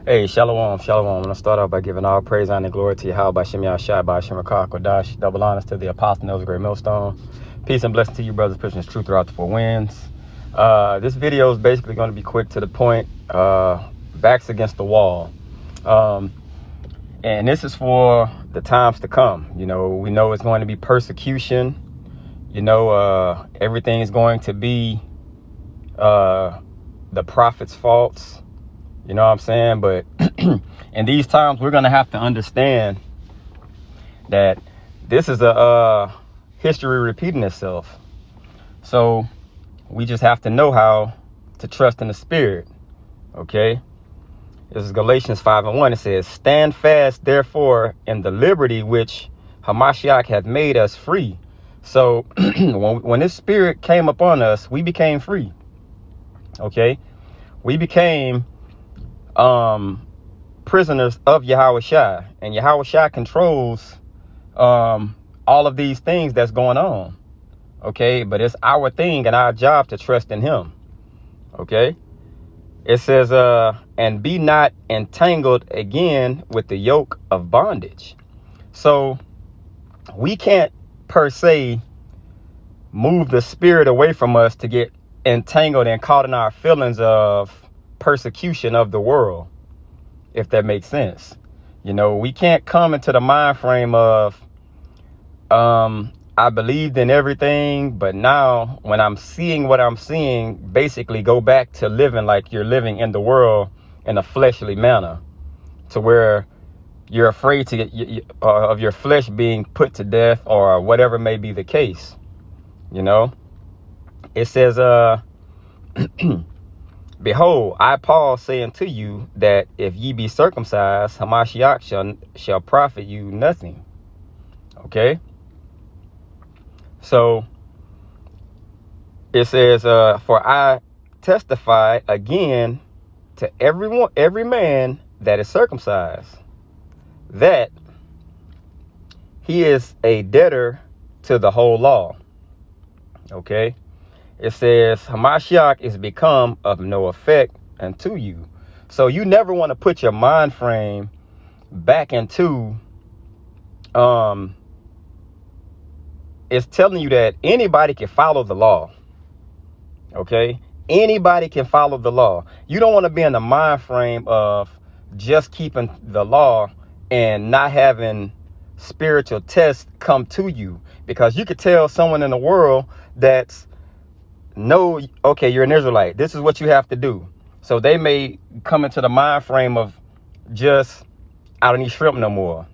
Hey, shalom, shalom. I'm going to start off by giving all praise, honor, and glory to Yahweh, Shem Yahshai, by Shem Kodash. Double honors to the apostle, knows a great millstone. Peace and blessing to you, brothers, Christians, truth throughout the four winds. This video is basically going to be quick to the point. Backs against the wall. And this is for the times to come. You know, we know it's going to be persecution. You know, everything is going to be the prophet's faults. You know what I'm saying? But in these times, we're going to have to understand that this is a history repeating itself. So we just have to know how to trust in the Spirit. Okay? This is Galatians 5:1. It says, "Stand fast, therefore, in the liberty which Hamashiach hath made us free." So when this Spirit came upon us, we became free. Okay? We became prisoners of Yahushua, and Yahushua controls all of these things that's going on. Okay, but it's our thing and our job to trust in him. Okay, it says and be not entangled again with the yoke of bondage. So we can't per se move the Spirit away from us to get entangled and caught in our feelings of persecution of the world, if that makes sense. You know, we can't come into the mind frame of I believed in everything, but now when I'm seeing what I'm seeing, basically go back to living like you're living in the world in a fleshly manner, to where you're afraid to get of your flesh being put to death or whatever may be the case. You know, it says "Behold, I, Paul, say unto you that if ye be circumcised, Hamashiach shall profit you nothing." Okay? So, it says, "For I testify again to every man that is circumcised, that he is a debtor to the whole law." Okay? It says, "Hamashiach is become of no effect unto you." So you never want to put your mind frame back into, it's telling you that anybody can follow the law. Okay? Anybody can follow the law. You don't want to be in the mind frame of just keeping the law and not having spiritual tests come to you, because you could tell someone in the world that's, no, okay, you're an Israelite, this is what you have to do. So they may come into the mind frame of just, I don't eat shrimp no more.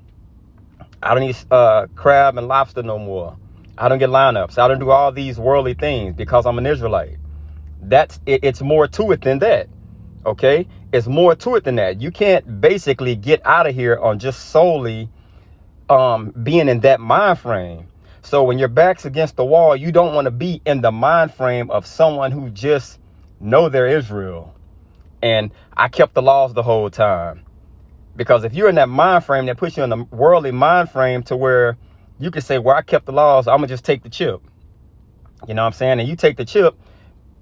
I don't eat crab and lobster no more. I don't get lineups. I don't do all these worldly things because I'm an Israelite. That's it. It's more to it than that. Okay? It's more to it than that. You can't basically get out of here on just solely being in that mind frame. So when your back's against the wall, you don't want to be in the mind frame of someone who just know they're Israel and I kept the laws the whole time. Because if you're in that mind frame, that puts you in the worldly mind frame to where you can say, well, I kept the laws, I'm gonna just take the chip. You know what I'm saying? And you take the chip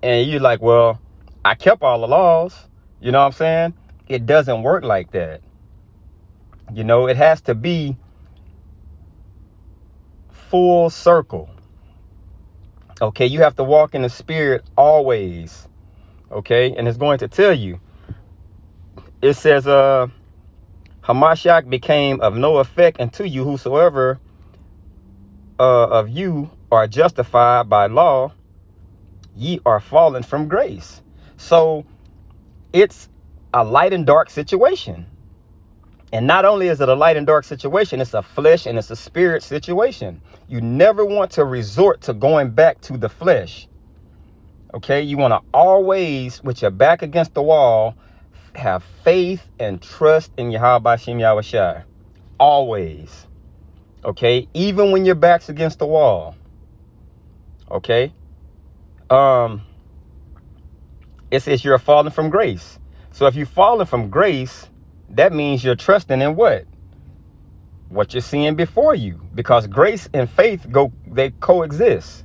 and you're like, well, I kept all the laws. You know what I'm saying? It doesn't work like that. You know, it has to be full circle. Okay, you have to walk in the Spirit always. Okay, and it's going to tell you, it says Hamashiach became of no effect unto you, whosoever of you are justified by law, ye are fallen from grace. So it's a light and dark situation. And not only is it a light and dark situation, it's a flesh and it's a spirit situation. You never want to resort to going back to the flesh. Okay, you want to always, with your back against the wall, have faith and trust in Yahweh Shem Yahushua. Always. Okay, even when your back's against the wall. Okay. It says you're falling from grace. So if you're falling from grace, that means you're trusting in what you're seeing before you, because grace and faith they coexist.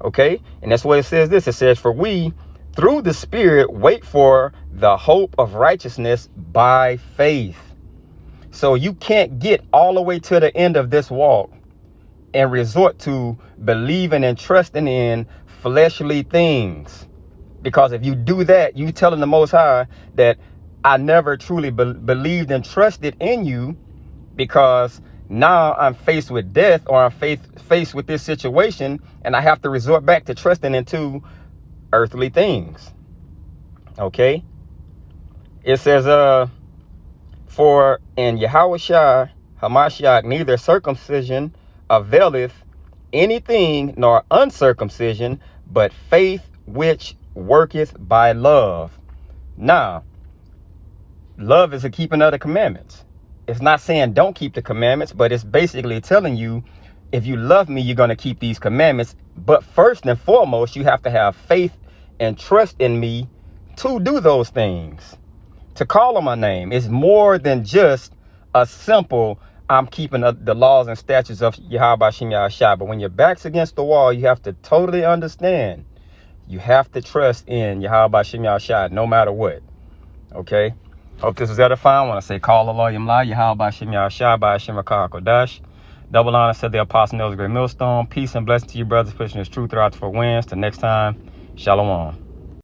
Okay, and that's what it says. It says, "For we through the Spirit wait for the hope of righteousness by faith. So you can't get all the way to the end of this walk and resort to believing and trusting in fleshly things. Because if you do that, you telling the Most High that I never truly believed and trusted in you, because now I'm faced with death, or I'm faced with this situation, and I have to resort back to trusting into earthly things. Okay? It says, for in Yahushua Hamashiach neither circumcision availeth anything, nor uncircumcision, but faith which worketh by love. Now, love is a keeping of the commandments. It's not saying don't keep the commandments, but it's basically telling you, if you love me, you're going to keep these commandments. But first and foremost, you have to have faith and trust in me to do those things. To call on my name is more than just a simple, I'm keeping the laws and statutes of Yahweh Shem Yahushua. But when your back's against the wall, you have to totally understand. You have to trust in Yahweh Shem Yahushua no matter what. Okay? Hope this was edifying. I want to say, call the Lord Yamla, Yahweh Shem Yahushua, by Hashem Rakah Kodash. Double honor, said the Apostle Nails, Great Millstone. Peace and blessing to you, brothers, pushing this truth throughout the 4 winds. Till next time, Shalom.